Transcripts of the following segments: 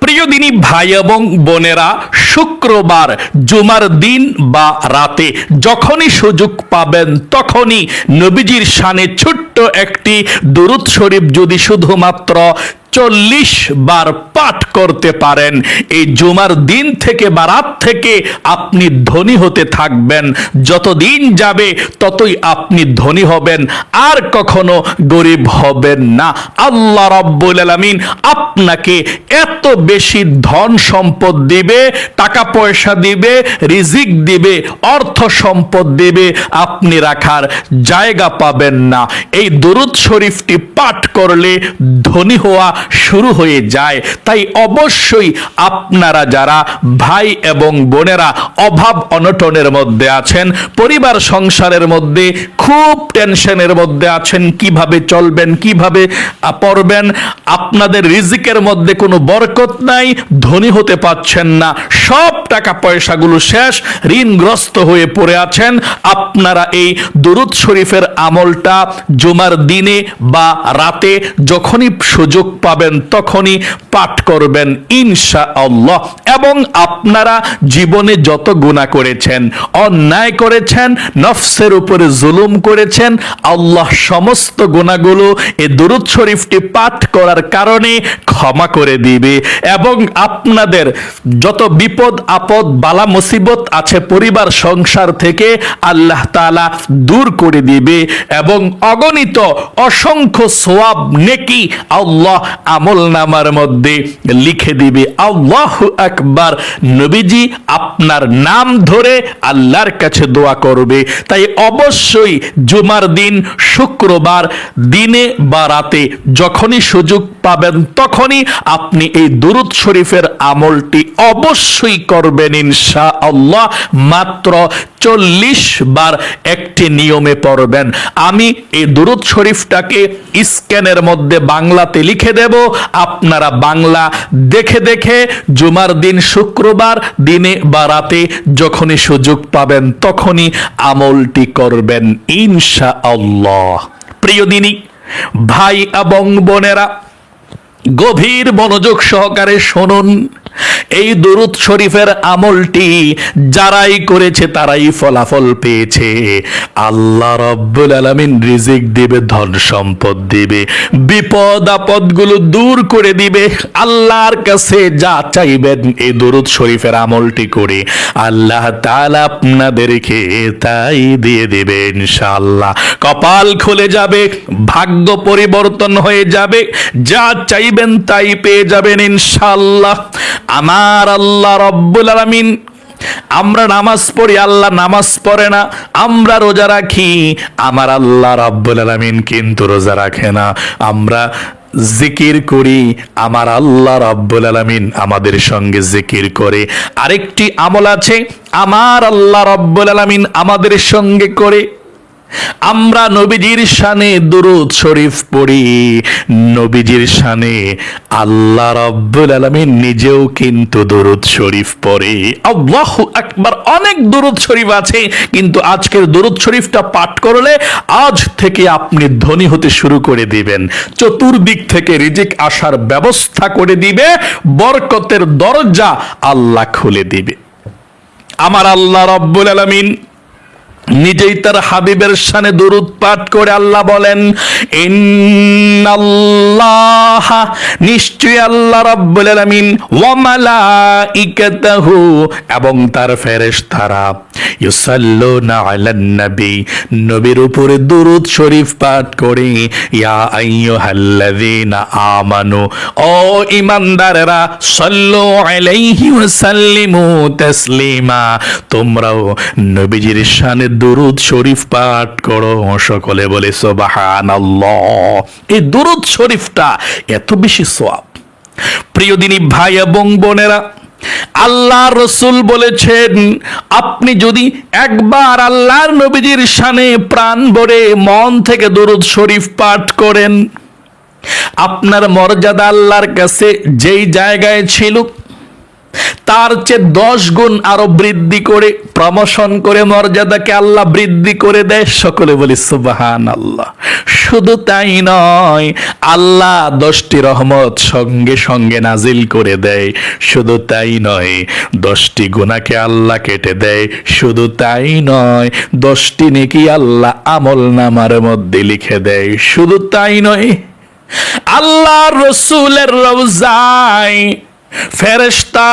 প্রিয় দিনী ভাই এবং বোনেরা, শুক্রবার জুমার দিন বা রাতে যখনই সুযোগ পাবেন তখনই নবীজির শানে ছোট্ট একটি দুরূদ শরীফ যদি শুধুমাত্র 40 বার পাঠ করতে পারেন, এই জুমার দিন থেকে বা রাত থেকে আপনি ধনী হতে থাকবেন। যত দিন যাবে ততই আপনি ধনী হবেন, আর কখনো গরিব হবেন না। আল্লাহ রাব্বুল আলামিন আপনাকে এত বেশি ধন সম্পদ দিবে, টাকা পয়সা দিবে, রিজিক দিবে, অর্থ সম্পদ দিবে, আপনি রাখার জায়গা পাবেন না। এই দুরূদ শরীফটি পাঠ করলে ধনী হওয়া শুরু হয়ে যায়। তাই অবশ্যই আপনারা যারা ভাই এবং বোনেরা অভাব অনটনের মধ্যে আছেন, পরিবার সংসারের মধ্যে খুব টেনশনের মধ্যে আছেন, কিভাবে চলবেন, কিভাবে পড়বেন, আপনাদের রিজিকের মধ্যে কোনো বরকত নাই, ধনী হতে পারছেন না, সব টাকা পয়সাগুলো শেষ, ঋণগ্রস্ত হয়ে পড়ে আছেন, আপনারা এই দুরূদ শরীফের আমলটা জুমার দিনে বা রাতে যখনই সুযোগ পাবেন তখনই পাঠ করবেন ইনশাআল্লাহ। এবং আপনারা জীবনে যত গুনাহ করেছেন, অন্যায় করেছেন, নফসের উপরে জুলুম করেছেন, আল্লাহ সমস্ত গুনাহগুলো এই দুরূদ শরীফটি পাঠ করার কারণে ক্ষমা করে দিবে। এবং আপনাদের যত বিপদ আপদ বালা মুসিবত আছে পরিবার সংসার থেকে আল্লাহ তাআলা দূর করে দিবে, এবং অগণিত অসংখ্য সওয়াব নেকি আল্লাহ আমলনামার মধ্যে লিখে দিবে। আল্লাহু আকবার। নবীজি আপনার নাম ধরে আল্লাহর কাছে দোয়া করবে। তাই অবশ্যই জুমার দিন, শুক্রবার দিনে বা রাতে যখনই সুযোগ পাবেন তখনই আপনি এই দুরূদ শরীফের আমলটি অবশ্যই করবেন ইনশাআল্লাহ। মাত্র 40 বার একটি নিয়মে পড়বেন। আমি এই দুরূদ শরীফটাকে স্ক্যানের মধ্যে বাংলাতে লিখে দেব, আপনারা বাংলা দেখে দেখে জুমার দিন, শুক্রবার দিনে বা রাতে যখনই সুযোগ পাবেন তখনই আমলটি করবেন ইনশাআল্লাহ। প্রিয় দিনী ভাই এবং বোনেরা, গভীর মনোযোগ সহকারে শুনুন। এই দুরূদ শরীফের আমলটি যারাই করেছে তারাই ফলাফল পেয়েছে। আল্লাহ রাব্বুল আলামিন রিজিক দিবে, ধন সম্পদ দিবে, বিপদ আপদগুলো দূর করে দিবে। আল্লাহর কাছে যা চাইবেন এই দুরূদ শরীফের আমলটি করে আল্লাহ তাআলা আপনাদেরকে তাই দিয়ে দিবে ইনশাআল্লাহ। কপাল খুলে যাবে, ভাগ্য পরিবর্তন হয়ে যাবে, যা চাইবেন তাই পেয়ে যাবেন ইনশাআল্লাহ। আমার আল্লাহ রাব্বুল আলামিন, আমরা নামাজ পড়ি, আল্লাহ নামাজ পড়ে না। আমরা রোজা রাখি, আমার আল্লাহ রাব্বুল আলামিন কিন্তু রোজা রাখে না। আমরা জিকির করি, আমার আল্লাহ রাব্বুল আলামিন আমাদের সঙ্গে জিকির করে। আরেকটি আমল আছে, আমার আল্লাহ রাব্বুল আলামিন আমাদের সঙ্গে করে। আমরা নবীজির শানে দুরূদ শরীফ পড়ি, নবীজির শানে আল্লাহ রাব্বুল আলামিন নিজেও কিন্তু দুরূদ শরীফ পড়ে। আল্লাহু আকবার। অনেক দুরূদ শরীফ আছে, কিন্তু আজকের দুরূদ শরীফটা পাঠ করলে আজ থেকে আপনি ধনী হতে শুরু করে দিবেন, চতুর্দিক থেকে রিজিক আসার ব্যবস্থা করে দিবে, বরকতের দরজা আল্লাহ খুলে দিবে। আমার আল্লাহ রাব্বুল আলামিন নিজেই তার হাবিবের শানে দুরূদ পাঠ করে আল্লাহ বলেন, ইন্নাল্লাহ, নিশ্চয়ই আল্লাহ রাব্বুল আলামিন, ওয়া মালাইকাতাহু, এবং তার ফেরেশতারা, ইউসাল্লুনা আলান নবী, নবীর উপরে দুরূদ শরীফ পাঠ করে। ইয়া আইয়ুহাল্লাযীনা আমানু, ও ঈমানদারেরা, সাল্লু আলাইহি ওয়া সাল্লিমু তাসলিমা, তোমরাও নবীজির শানে দুরূদ শরীফ পাঠ করো। সকলে বলে সুবহানাল্লাহ। এই দুরূদ শরীফটা এত বেশি সওয়াব। প্রিয় দিনী ভাই এবং বোনেরা, আল্লাহ রাসূল বলেছেন, আপনি যদি একবার আল্লাহর নবীজির শানে প্রাণ ভরে মন থেকে দুরূদ শরীফ পাঠ করেন, আপনার মর্যাদা আল্লাহর কাছে যেই জায়গায় ছিল তার চেয়ে 10 গুণ আরো বৃদ্ধি করে প্রমোশন করে মর্যাদাকে আল্লাহ বৃদ্ধি করে দেয়। সকলে বলি সুবহানাল্লাহ। শুধু তাই নয়, আল্লাহ 10টি রহমত সঙ্গে সঙ্গে নাজিল করে দেয়। শুধু তাই নয়, 10টি গুনাহকে আল্লাহ কেটে দেয়। শুধু তাই নয়, 10টি নেকি আল্লাহ আমল নামার মধ্যে লিখে দেয়। শুধু তাই নয়, আল্লাহ রসুলের রওজায় ফেরেশতা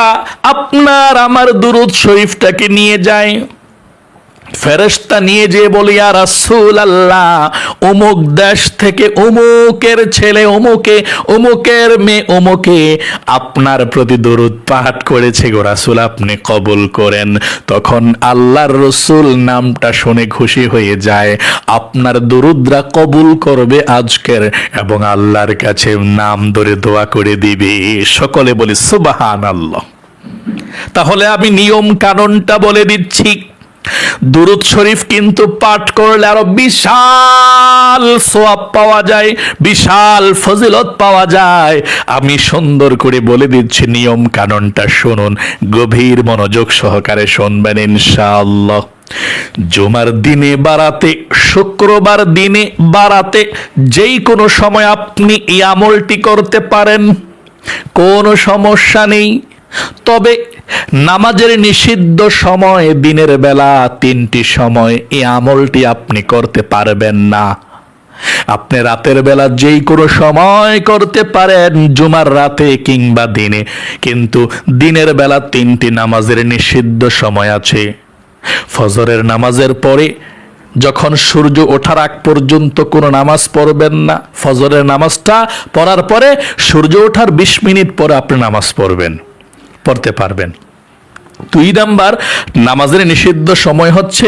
আপনার আমার দুরূদ শরীফটাকে নিয়ে যায়। ফেরেশতা নিয়ে যেয়ে বলে, ইয়া রাসূলুল্লাহ, অমুক দেশ থেকে অমুকের ছেলে অমুকে, অমুকের মেয়ে অমুকে আপনার প্রতি দরুদ পাঠ করেছে গো রাসূল, আপনি কবুল করেন। তখন আল্লাহর রসুল নামটা শুনে খুশি হয়ে যায়। আপনার দরুদরা কবুল করবে আজকের, এবং আল্লাহর কাছে নাম ধরে দোয়া করে দিবে। সকলে বলি সুবহানাল্লাহ। তাহলে আমি নিয়ম কানুনটা বলে দিচ্ছি। দুরূদ শরীফ কিন্তু পাঠ করলে আরো বিশাল সওয়াব পাওয়া যায়, বিশাল ফজিলত পাওয়া যায়। আমি সুন্দর করে বলে দিচ্ছি, নিয়ম কানুনটা শুনুন, গভীর মনোযোগ সহকারে শুনবেন ইনশাআল্লাহ। জুমার দিনে বারাতে, শুক্রবার দিনে বারাতে, যেই কোনো সময় আপনি এই আমলটি করতে পারেন, কোনো সমস্যা নেই। তবে নামাজের নিষিদ্ধ সময় দিনের বেলা 3টি সময় এই আমলটি আপনি করতে পারবেন না। আপনি রাতের বেলা যেই কোনো সময় করতে পারেন, জুমার রাতে কিংবা দিনে, কিন্তু দিনের বেলা 3টি নামাজের নিষিদ্ধ সময় আছে। ফজরের নামাজের পরে যখন সূর্য ওঠার আগ পর্যন্ত কোনো নামাজ পড়বেন না। ফজরের নামাজটা পড়ার পরে সূর্য ওঠার 20 মিনিট পরে আপনি নামাজ পড়তে পারবেন। 2 নাম্বার নামাজের নিষিদ্ধ সময় হচ্ছে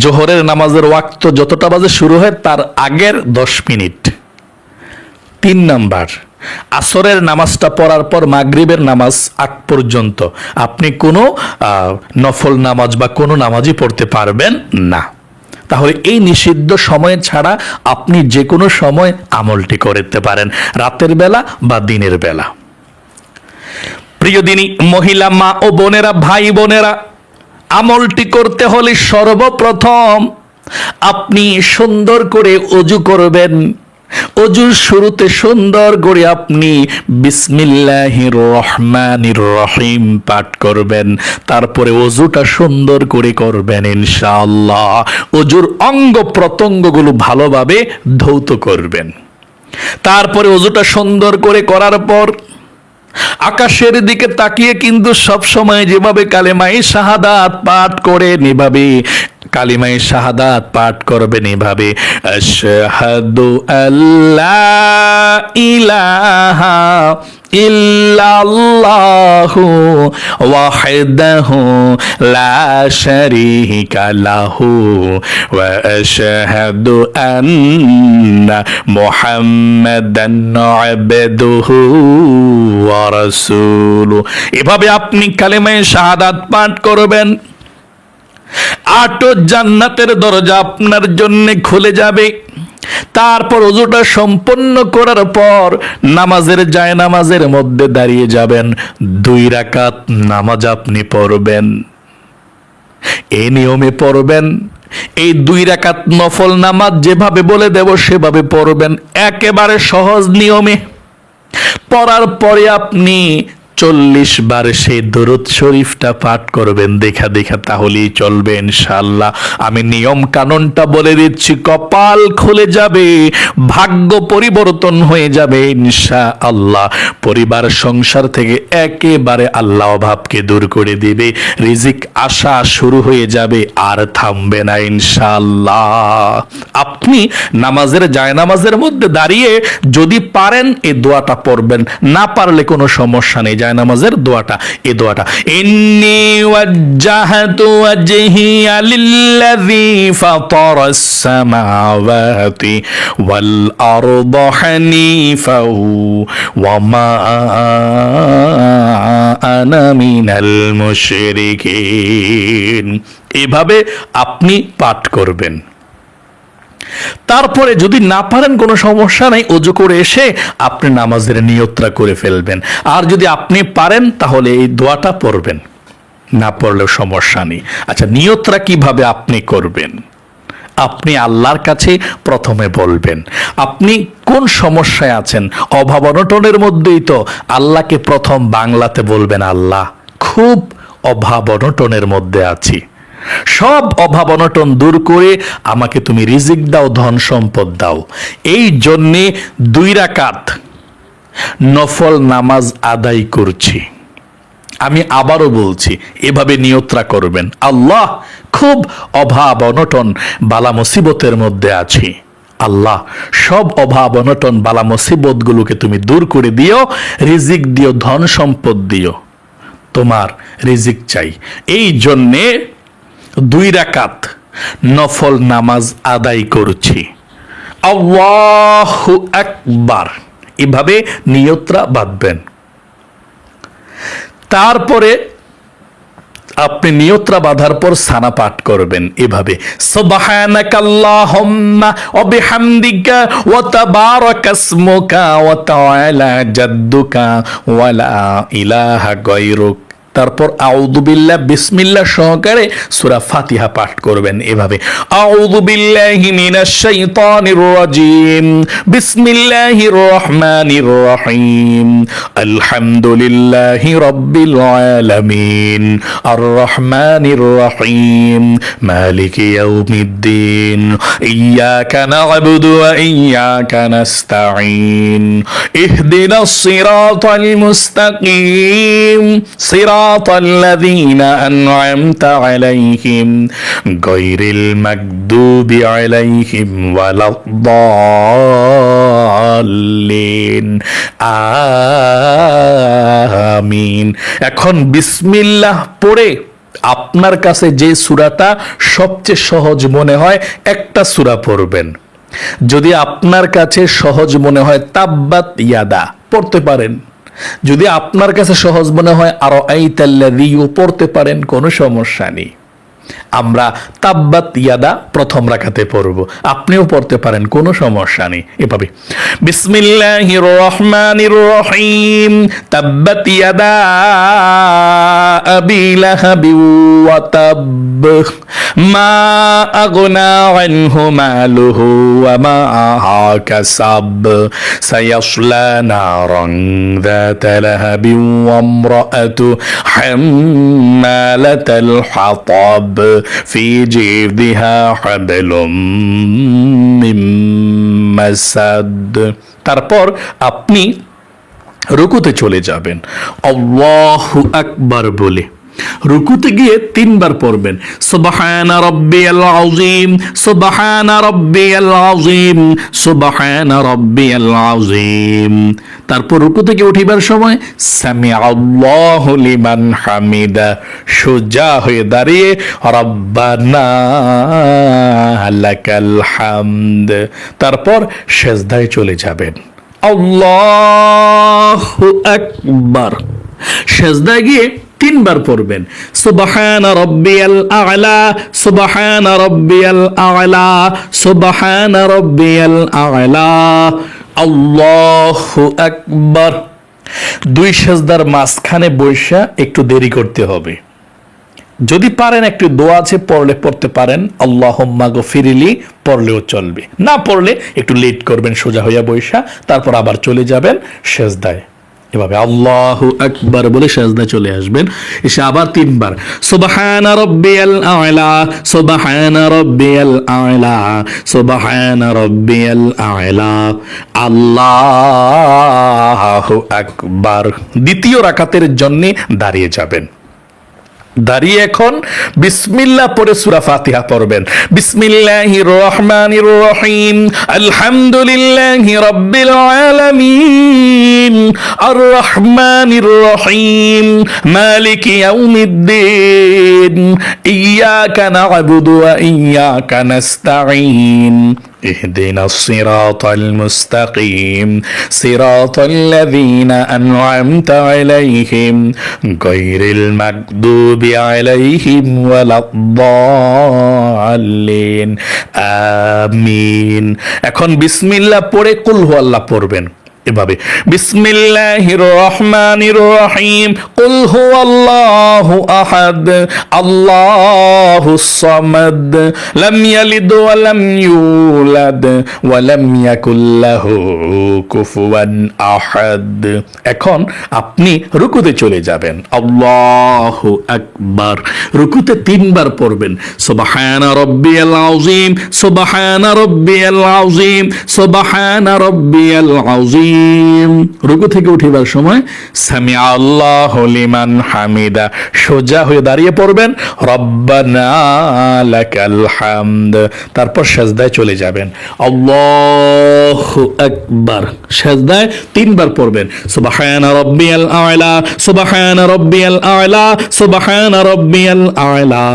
জোহরের নামাজের ওয়াক্ত যতটা বাজে শুরু হয় তার আগের 10 মিনিট। 3 নাম্বার আসরের নামাজটা পড়ার পর মাগরিবের নামাজ আগ পর্যন্ত আপনি কোনো নফল নামাজ বা কোনো নামাজই পড়তে পারবেন না। তাহলে এই নিষিদ্ধ সময় ছাড়া আপনি যে কোনো সময় আমলটি করতে পারেন, রাতের বেলা বা দিনের বেলা। প্রিয় দিনী মহিলা মা ও বোনেরা, ভাই বোনেরা, আমলটি করতে হলে সর্বপ্রথম আপনি সুন্দর করে ওযু করবেন। ওযুর শুরুতে সুন্দর করে আপনি বিসমিল্লাহির রহমানির রহিম পাঠ করবেন। তারপরে ওযুটা সুন্দর করে করবেন ইনশাআল্লাহ। ওযুর অঙ্গ প্রত্যঙ্গগুলো ভালোভাবে ধৌত করবেন। তারপরে ওযুটা সুন্দর করে করার পর আকাশের দিকে তাকিয়ে কিন্তু সব সময় যেভাবে কালেমায়ে শাহাদাত পাঠ করেন, এভাবে কালিমায়ে শাহাদাত পাঠ করবেন এভাবে, আশহাদু আল্লা ইলাহা ইল্লাল্লাহু ওয়াহদাহু লা শারীকা লাহু ওয়া আশহাদু আন্না মুহাম্মাদান আবদুহু ওয়া রাসূলুহু। এভাবে আপনি কালিমায়ে শাহাদাত পাঠ করবেন। 8 জান্নাতের দরজা আপনার জন্য খুলে যাবে। তারপর ওযুটা সম্পন্ন করার পর নামাজের জায়নামাজের মধ্যে দাঁড়িয়ে যাবেন। 2 রাকাত নামাজ আপনি পড়বেন। এই নিয়মে পড়বেন। এই 2 রাকাত নফল নামাজ যেভাবে বলে দেব সেভাবে পড়বেন, একেবারে সহজ নিয়মে। পড়ার পরে আপনি 40 বার সেই দরুদ শরীফটা পাঠ করবেন দেখা দেখা, তাহলেই চলবে ইনশাআল্লাহ। আমি নিয়ম কানুনটা বলে দিচ্ছি, কপাল খুলে যাবে, ভাগ্য পরিবর্তন হয়ে যাবে ইনশাআল্লাহ। পরিবার সংসার থেকে একেবারে আল্লাহ অভাবকে দূর করে দিবে, রিজিক আসা শুরু হয়ে যাবে, আর থামবে না ইনশাআল্লাহ। আপনি নামাজের জায়নামাজের মধ্যে দাঁড়িয়ে যদি পারেন এই দোয়াটা পড়বেন, না পারলে কোনো সমস্যা নেই। জায়নামাজের দোয়াটা, এই দোয়াটা, ইন্নী ওয়াজ্জাহতু ওয়াজহিয়া লিল্লাযী ফাতারাস সামাওয়াতি ওয়াল আরদা হানিফাও ওয়া মা আনা মিনাল মুশরিকিন। এভাবে আপনি পাঠ করবেন। তারপরে যদি না পারেন কোনো সমস্যা নাই, অজু করে এসে আপনি নামাজের নিয়তটা করে ফেলবেন। আর যদি আপনি পারেন তাহলে এই দোয়াটা পড়বেন, না পড়লেও সমস্যা নেই। আচ্ছা, নিয়তটা কিভাবে আপনি করবেন? আপনি আল্লাহর কাছে প্রথমে বলবেন আপনি কোন সমস্যায় আছেন। অভাব অনটনের মধ্যেই তো আল্লাহকে প্রথম বাংলাতে বলবেন, আল্লাহ খুব অভাব অনটনের মধ্যে আছি, সব অভাব অনটন দূর করে আমাকে তুমি রিজিক দাও, ধন সম্পদ দাও। এই জন্যে 2 রাকাত নফল নামাজ আদায় করছি। আমি আবারও বলছি, এভাবে নিয়তরা করবেন, আল্লাহ খুব অভাব অনটন বালা মুসিবতের মধ্যে আছি, আল্লাহ সব অভাব অনটন বালা মুসিবতগুলোকে তুমি দূর করে দিও, রিজিক দিও, ধন সম্পদ দিও, তোমার রিজিক চাই। এই জন্যে 2 রাকাত নফল নামাজ আদায় করছি, আল্লাহু আকবার, এভাবে নিয়তরা বাঁধবেন। তারপরে আপনি নিয়তরা বাঁধার পর সানা পাঠ করবেন এভাবে, সুবহানাকাল্লাহুম্মা ওয়া বিহামদিকা ওয়া তাবারাকাসমুকা ওয়া তাআলা জাদ্দুকা ওয়া লা ইলাহা গায়রুক। তারপর আউযু বিল্লাহ বিসমিল্লাহ সহকারে সূরা ফাতিহা পাঠ করবেন এভাবে, আউযু বিল্লাহি মিনাশ শাইতানির রাজিম, বিসমিল্লাহির রহমানির রহিম, আলহামদুলিল্লাহি রাব্বিল আলামিন, আর রহমানির রহিম, মালিকি ইয়াউমিদ্দিন, ইয়াকা না'বুদু ওয়া ইয়াকা নাস্তাঈন, ইহদিনাস সিরাতাল মুস্তাকিম, صراط الذين أنعمت عليهم غير المغضوب عليهم ولا الضالين আমিন। এখন বিসমিল্লাহ পড়ে আপনার কাছে যে সূরাটা সবচেয়ে সহজ মনে হয় একটা সূরা পড়বেন। যদি আপনার কাছে সহজ মনে হয় তাব্বাত ইয়াদা পড়তে পারেন, যদি আপনার কাছে সহজ মনে হয় আরো আইতাল্লাযীও পড়তে পারেন, কোনো সমস্যা নেই। আমরা তাব্বাত ইয়াদা প্রথম রাকাতে পড়ব, আপনিও পড়তে পারেন, কোনো সমস্যা নেই। এভাবে বিসমিল্লাহির রহমানির রহিম, তাব্বাত ইয়াদা আবি লাহাবি ওয়া তাব, মা আগনা আনহু মালুহু ওয়া মা কাসাব, সায়াসলা নারান যাতা লাহাবি ওয়া ইমরাআতু হাম্মালাতাল হাতাব, في جيدها حبل من مسد। তারপর আপনি রুকুতে চলে যাবেন, আল্লাহু আকবার বলে রুকুতে গিয়ে 3 বার পড়বেন, সুবহানা রাব্বিয়াল আযীম, সুবহানা রাব্বিয়াল আযীম, সুবহানা রাব্বিয়াল আযীম। তারপর রুকু থেকে উঠিবার সময় সামিআল্লাহু লিমান হামিদা, সোজা হয়ে দাঁড়িয়ে রাব্বানা লাকাল হামদ। তারপর সিজদায় চলে যাবেন, আল্লাহু আকবার। সিজদায় গিয়ে 3 বার পড়বেন, সুবহানা রাব্বিয়াল আ'লা, সুবহানা রাব্বিয়াল আ'লা, সুবহানা রাব্বিয়াল আ'লা, আল্লাহু আকবার। 2 সিজদার মাঝখানে বসে একটু দেরি করতে হবে। যদি পারেন একটু দোয়া আছে পড়লে পড়তে পারেন, আল্লাহুম্মা গফিরলি পড়লেও চলবে, না পড়লে একটু লেট করবেন সোজা হইয়া বসা, তারপর আবার চলে যাবেন সিজদায়। এভাবে আল্লাহু আকবার বলে সিজদায় চলে আসবেন, এসে আবার 3 বার সুবহানা রাব্বিয়াল আ'লা, সুবহানা রাব্বিয়াল আ'লা, সুবহানা রাব্বিয়াল আ'লা, আল্লাহু আকবার। দ্বিতীয় রাকাতের জন্য দাঁড়িয়ে যাবেন। দাঁড়িয়ে এখন বিসমিল্লাহ পড়ে সূরা ফাতিহা পড়বেন, বিসমিল্লাহির রহমানির রহিম, আলহামদুলিল্লাহি রাব্বিল আলামিন, আর রহমানির রহিম, মালিকি ইয়াউমিদ্দিন, ইয়াকা না'বুদু ওয়া ইয়াকা নাস্তাঈন, اهدنا الصراط المستقيم صراط الذين أنعمت عليهم غير المغضوب عليهم ولا الضالين আমিন। এখন বিসমিল্লাহ পড়ে কুল হুয়াল্লাহ পড়বেন এভাবে, বিসমিল্লাহির রহমানির রহিম, কুল হুয়াল্লাহু আহাদ, আল্লাহুস সামাদ, লাম ইয়ালিদ ওয়া লাম ইউলাদ ওয়া লাম ইয়াকুল লাহু কুফুয়ান আহাদ। এখন আপনি রুকুতে চলে যাবেন। আল্লাহু আকবার। রুকুতে 3 বার পড়বেন সুবহানা রাব্বিয়াল আযীম, সুবহানা রাব্বিয়াল আযীম, সুবহানা রাব্বিয়াল আযীম। রুকু থেকে উঠিবার সময় সামি আল্লাহু লিমান হামিদা, সোজা হয়ে দাঁড়িয়ে পড়বেন রব্বানা লাকাল হামদ। তারপর সিজদায় চলে যাবেন। আল্লাহু আকবার। সিজদায় 3 বার পড়বেন সুবহানা রাব্বিয়াল আ'লা, সুবহানা রাব্বিয়াল আ'লা, সুবহানা রাব্বিয়াল আ'লা।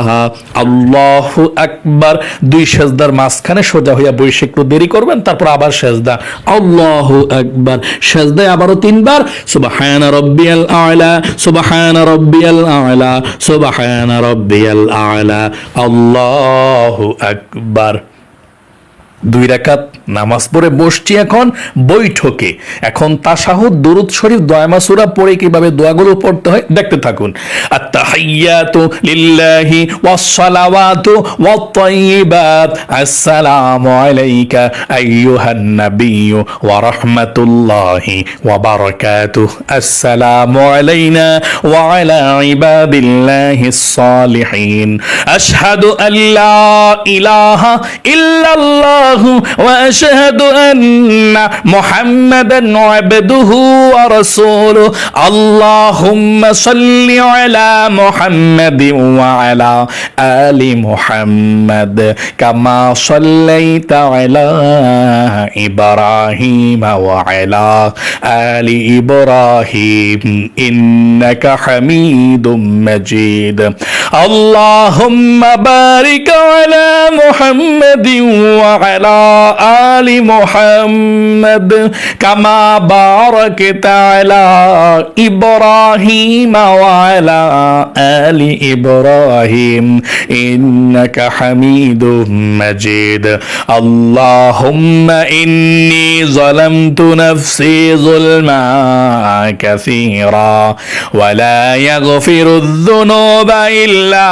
আল্লাহু আকবার। 2 সিজদার মাঝখানে সোজা হয়ে বসে একটু দেরি করবেন, তারপর আবার সিজদা। আল্লাহু আকবার। সিজদায় আবারও 3 বার সুবহানা রাব্বিয়াল আ'লা, সুবহানা রাব্বিয়াল আ'লা, সুবহানা রাব্বিয়াল আ'লা। আল্লাহু আকবার। 2 রাকাত নামাজ পড়ে বসছি এখন বৈঠকে। এখন তাশাহুদ, দুরূদ শরীফ, দোয়া মাসুরা পড়ে কিভাবে দোয়াগুলো পড়তে হয় দেখতে থাকুন। আত-তাহিয়াতু লিল্লাহি ওয়াস-সালাওয়াতু ওয়াত-তাইয়্যিবাত, আসসালামু আলাইকা আইয়ুহান নাবিয়্যু ওয়া রাহমাতুল্লাহি ওয়া বারাকাতুহু, আসসালামু আলাইনা ওয়া আলা ইবাদিল্লাহিস সালিহিন, আশহাদু আল্লা ইলাহা ইল্লাল্লাহ وأشهد أن محمدا عبده ورسوله اللهم صل على محمد وعلى آل محمد كما صليت على إبراهيم وعلى آل إبراهيم إنك حميد مجيد اللهم بارك على محمد وعلى آل محمد كما باركت على إبراهيم وعلى آل إبراهيم إنك حميد مجيد اللهم إني ظلمت نفسي ظلما كثيرا ولا يغفر الذنوب إلا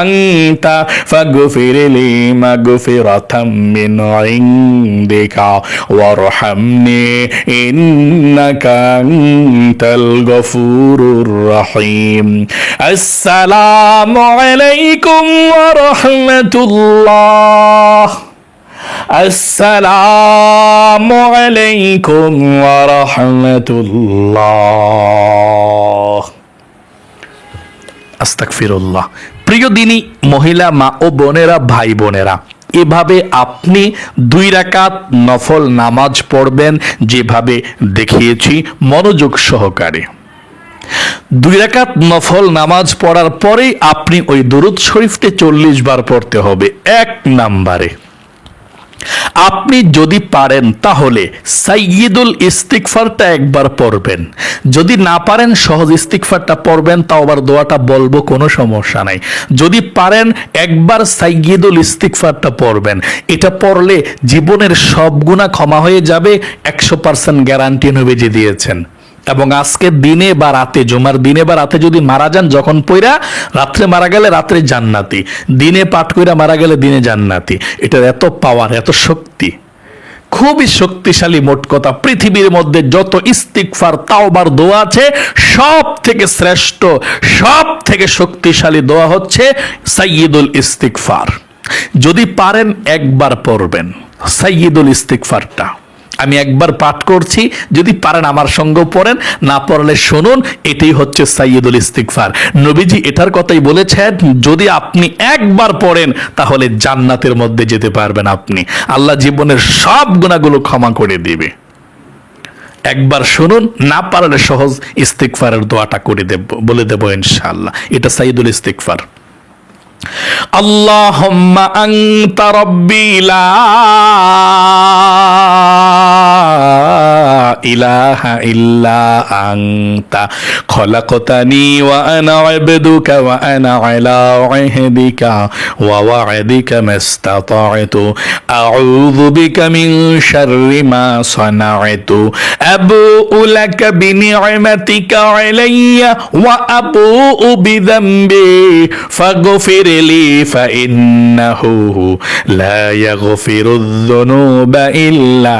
أنت فاغفر لي مغفرة من عندك وارحمني إنك أنت الغفور الرحيم السلام عليكم ورحمة الله السلام عليكم ورحمة الله আস্তাগফিরুল্লাহ। প্রিয় দিনী মহিলা মা ও বোনেরা, ভাই বোনেরা, এভাবে আপনি 2 রাকাত নফল নামাজ পড়বেন যেভাবে দেখিয়েছি মনোযোগ সহকারে। 2 রাকাত নফল নামাজ পড়ার পরেই আপনি ওই দুরূদ শরীফটি 40 বার পড়তে হবে। 1 নম্বরে আপনি যদি পারেন তাহলে সাইয়্যিদুল ইস্তিগফারটা একবার পড়বেন। যদি না পারেন সহজ ইস্তিগফারটা পড়বেন, তাও আবার দোয়াটা বলবো, কোনো সমস্যা নাই। যদি পারেন একবার সাইয়্যিদুল ইস্তিগফারটা পড়বেন। এটা পড়লে জীবনের সব গুনাহ ক্ষমা হয়ে যাবে, 100% গ্যারান্টি নবীজি দিয়েছেন। এবং আজকে দিনে বা রাতে, জুমার দিনে বা রাতে যদি মারা যান, যখন পইরা রাত্রে মারা গেলে রাত্রে জান্নাতি, দিনে পাঠ কইরা মারা গেলে দিনে জান্নাতি। এটার এত পাওয়ার, এত শক্তি, খুবই শক্তিশালী। মোট কথা, পৃথিবীর মধ্যে যত ইস্তিগফার তাওবার দোয়া আছে, সব থেকে শ্রেষ্ঠ, সব থেকে শক্তিশালী দোয়া হচ্ছে সাইয়্যিদুল ইস্তিগফার। যদি পারেন একবার পড়বেন সাইয়্যিদুল ইস্তিগফারটা। আমি একবার পাঠ করছি, যদি পারেন আমার সঙ্গেও পড়েন, না পড়লে শুনুন। এটাই হচ্ছে সাইয়্যিদুল ইস্তিগফার। নবীজি এটার কথাই বলেছেন, যদি আপনি একবার পড়েন তাহলে জান্নাতের মধ্যে যেতে পারবেন আপনি। আল্লাহ জীবনের সব গুনাহগুলো ক্ষমা করে দিবে। একবার শুনুন, না পারলে সহজ ইস্তিগফারের দোয়াটা করে দেব, বলে দেব ইনশাআল্লাহ। এটা সাইয়্যিদুল ইস্তিগফার। আল্লাহুম্মা আনতা রাব্বি লা ইলাহা ইল্লা আনতা খলাকতানি ওয়া আনা আবদুকা ওয়া আনা আলা আহদিকা ওয়া ওয়া'দিকা মাস্তাতা'তু আউযু বিকা মিন শাররি মা সানা'তু আবুউ লাকা বিনি'মাতিকা আলাইয়া ওয়া আবুউ বিযামবি ফাগফির লি ফাইন্নাহু লা ইয়াগফিরুয যুনুবা ইল্লা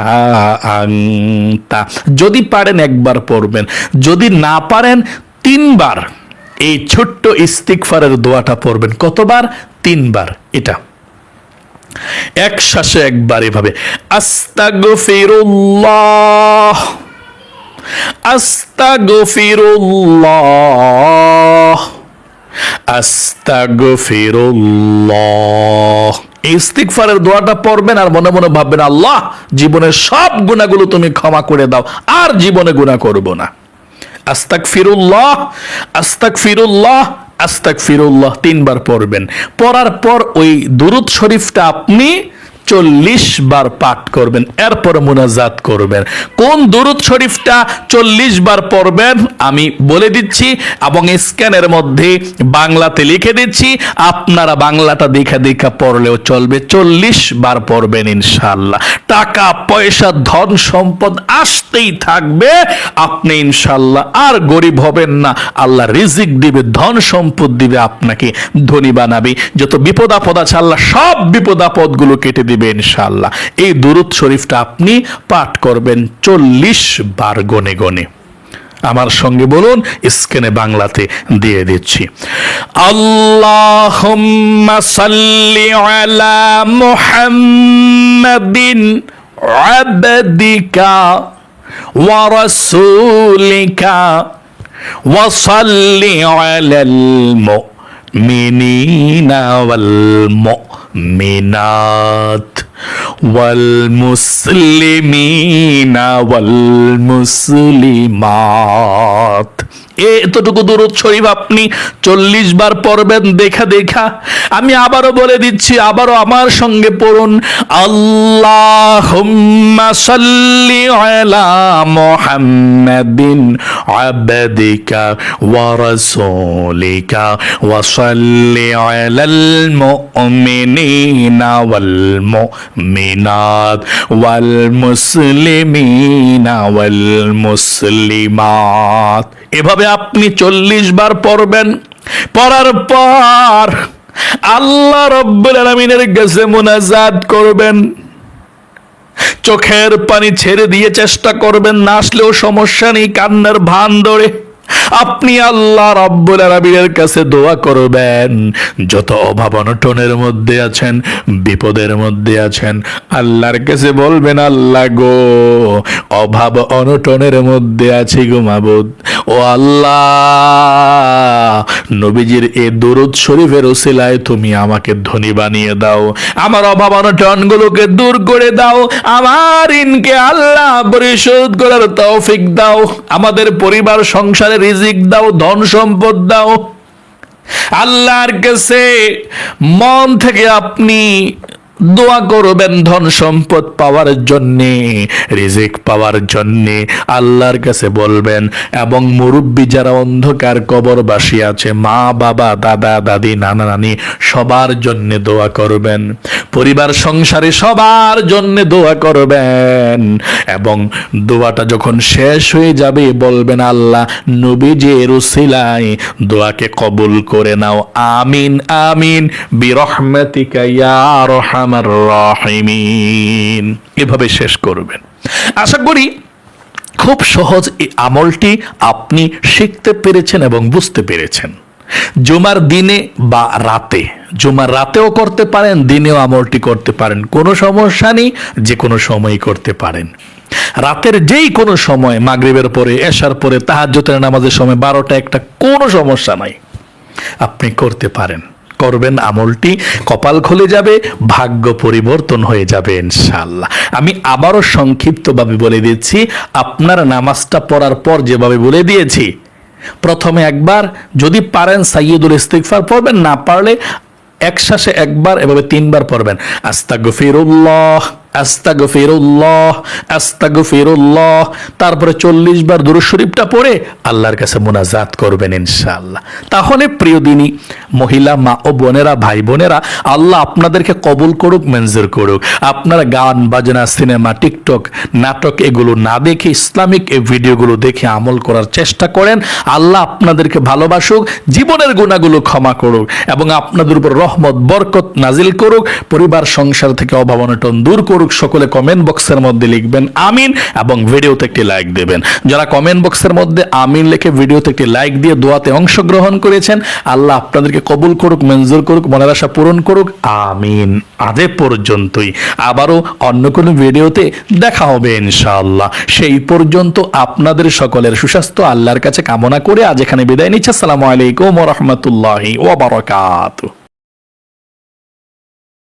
আনতা। যদি পারেন একবার পড়বেন, যদি না পারেন 3 বার এই ছোট্ট ইস্তিগফারের দোয়াটা পড়বেন। কতবার? 3 বার। এটা এক শ্বাসে একবার এভাবে আস্তাগফিরুল্লাহ আস্তাগফিরুল্লাহ আস্তাগফিরুল্লাহ। ইস্তিগফারের দোয়াটা পড়বেন আর মনে মনে ভাববেন, আল্লাহ জীবনের সব গুনাহগুলো তুমি ক্ষমা করে দাও, আর জীবনে গুনাহ করব না। আস্তাগফিরুল্লাহ আস্তাগফিরুল্লাহ আস্তাগফিরুল্লাহ 3 বার পড়বেন। পড়ার পর ওই দুরূদ শরীফটা আপনি 40 বার পাঠ করবেন, এরপর মুনাজাত করবেন। কোন দুরূদ শরীফটা 40 বার পড়বেন আমি বলে দিচ্ছি, এবং স্ক্যানের মধ্যে বাংলাতে লিখে দিচ্ছি, আপনারা বাংলাটা দেখা দেখা পড়লেও চলবে। 40 বার পড়বেন ইনশাআল্লাহ। টাকা পয়সা ধন সম্পদ আসতেই থাকবে, আপনি ইনশাআল্লাহ আর গরিব হবেন না। আল্লাহ রিজিক দিবে, ধন সম্পদ দিবে, আপনাকে ধনী বানাবে। যত বিপদ আপদ আছে আল্লাহ সব বিপদ আপদগুলো কেটে দিবে ইনশাআল্লাহ। এই দুরূদ শরীফটা আপনি পাঠ করবেন 40 বার গনে গনে। আমার সঙ্গে বলুন, স্ক্রিনে বাংলাতে দিয়ে দিচ্ছি। আল্লাহুম্মা সাল্লি আলা মুহাম্মাদিন আবদিকা ওয়া রাসূলিকা ওয়া সাল্লি আলাল মুমিনিনা ওয়াল মুমিনাত ওয়াল মুসলিমিনা ওয়াল মুসলিমাত। এতটুকু দুরূদ শরীফ আপনি 40 বার পড়বেন দেখা দেখা। আমি আবারও বলে দিচ্ছি, আবারও আমার সঙ্গে পড়ুন। আল্লাহুম্মা সাল্লি আলা মুহাম্মাদিন আবদিকা ওয়া রাসূলিকা ওয়া সাল্লি আলাল মুমিনিনা ওয়াল মুমিনাত ওয়াল মুসলিমিনা ওয়াল মুসলিমাত। এভাবে আপনি 40 বার পড়বেন। পড়ার পর আল্লাহ রাব্বুল আলামিনের কাছে মুনাজাত করবেন। চোখের পানি ছেড়ে দিয়ে চেষ্টা করবেন, না আসলেও সমস্যা নেই, কান্নার ভান ধরে আপনি আল্লাহ রাব্বুল আলামিনের কাছে দোয়া করবেন। যত অভাব অনটনের মধ্যে আছেন, বিপদের মধ্যে আছেন, আল্লাহর কাছে বলবেন, আল্লাহ গো অভাব অনটনের মধ্যে আছি গো মাবুদ। ও আল্লাহ, নবীজির এই দুরূদ শরীফের ওসিলায় তুমি আমাকে ধনী বানিয়ে দাও, আমার অভাব অনটনগুলোকে দূর করে দাও, আমার ঋণকে আল্লাহ পরিশোধ করার তৌফিক দাও, আমাদের পরিবার সংসারে রিজিক দাও, ধন সম্পদ দাও। আল্লাহর কাছে মন থেকে আপনি দোয়া করবেন ধন সম্পদ পাওয়ার জন্যে, রিজিক পাওয়ার জন্যে আল্লাহর কাছে বলবেন। এবং মুরব্বী যারা অন্ধকার কবরবাসী আছে, মা বাবা দাদা দাদি নানা নানি সবার জন্য দোয়া করবেন, পরিবার সংসারে সবার জন্য দোয়া করবেন। এবং দোয়াটা যখন শেষ হয়ে যাবে বলবেন, আল্লাহ নবীজির উসিলায় দোয়াকে কবুল করে নাও, আমিন আমিন বিরহমাতিকা ইয়া আরহামার রাহিমিন। এভাবে শেষ করবেন। আশা করি খুব সহজ এই আমলটি আপনি শিখতে পেরেছেন এবং বুঝতে পেরেছেন। জুমার দিনে বা রাতে, জুমার রাতেও করতে পারেন, দিনেও আমলটি করতে পারেন, কোনো সমস্যা নেই, যে কোনো সময় করতে পারেন। রাতের যেই কোনো সময়, মাগরিবের পরে, এশার পরে, তাহাজ্জুদের নামাজের সময়, 12টা 1টা, কোনো সমস্যা নাই, আপনি করতে পারেন। করবেন, আমলটি কপাল খুলে যাবে, ভাগ্য পরিবর্তন হয়ে যাবে ইনশাআল্লাহ। আমি আবারও সংক্ষিপ্তভাবে বলে দিচ্ছি, আপনার নামাজটা পড়ার পর যেভাবে বলে দিয়েছি, প্রথমে একবার যদি পারেন সাইয়্যিদুল ইস্তিগফার পড়বেন, না পারলে এক শ্বাসে একবার, এভাবে 3 বার পড়বেন। আস্তাগফিরুল্লাহ, আস্তাগফিরুল্লাহ, আস্তাগফিরুল্লাহ। তারপরে 40 বার দুরূদ শরীফটা পড়ে আল্লাহর কাছে মুনাজাত করবেন ইনশাআল্লাহ। তাহলে প্রিয় দিনী মহিলা, মা ও বোনেরা, ভাই বোনেরা, আল্লাহ আপনাদেরকে কবুল করুক, মঞ্জুর করুক। আপনারা গান বাজনা, সিনেমা, টিকটক, নাটক এগুলো না দেখে ইসলামিক এই ভিডিওগুলো দেখে আমল করার চেষ্টা করেন। আল্লাহ আপনাদেরকে ভালোবাসুক, জীবনের গুনাহগুলো ক্ষমা করুক এবং আপনাদের উপর রহমত বরকত নাজিল করুক, পরিবার সংসার থেকে অভাব অনটন দূর করুক। সকলে কমেন্ট বক্সের মধ্যে লিখবেন আমিন এবং ভিডিওতে একটি লাইক দেবেন। যারা কমেন্ট বক্সের মধ্যে আমিন লিখে ভিডিওতে একটি লাইক দিয়ে দোয়াতে অংশগ্রহণ করেছেন, আল্লাহ আপনাদেরকে কবুল করুক, মঞ্জুর করুক, মনের আশা পূরণ করুক, আমিন। আজ এ পর্যন্তই, আবারও অন্য কোনো ভিডিওতে দেখা হবে ইনশাআল্লাহ। সেই পর্যন্ত আপনাদের সকলের সুস্বাস্থ্য আল্লাহর কাছে কামনা করে আজ এখানে বিদায় নিচ্ছি। আসসালামু আলাইকুম ওয়া রাহমাতুল্লাহি ওয়া বারাকাতুহু।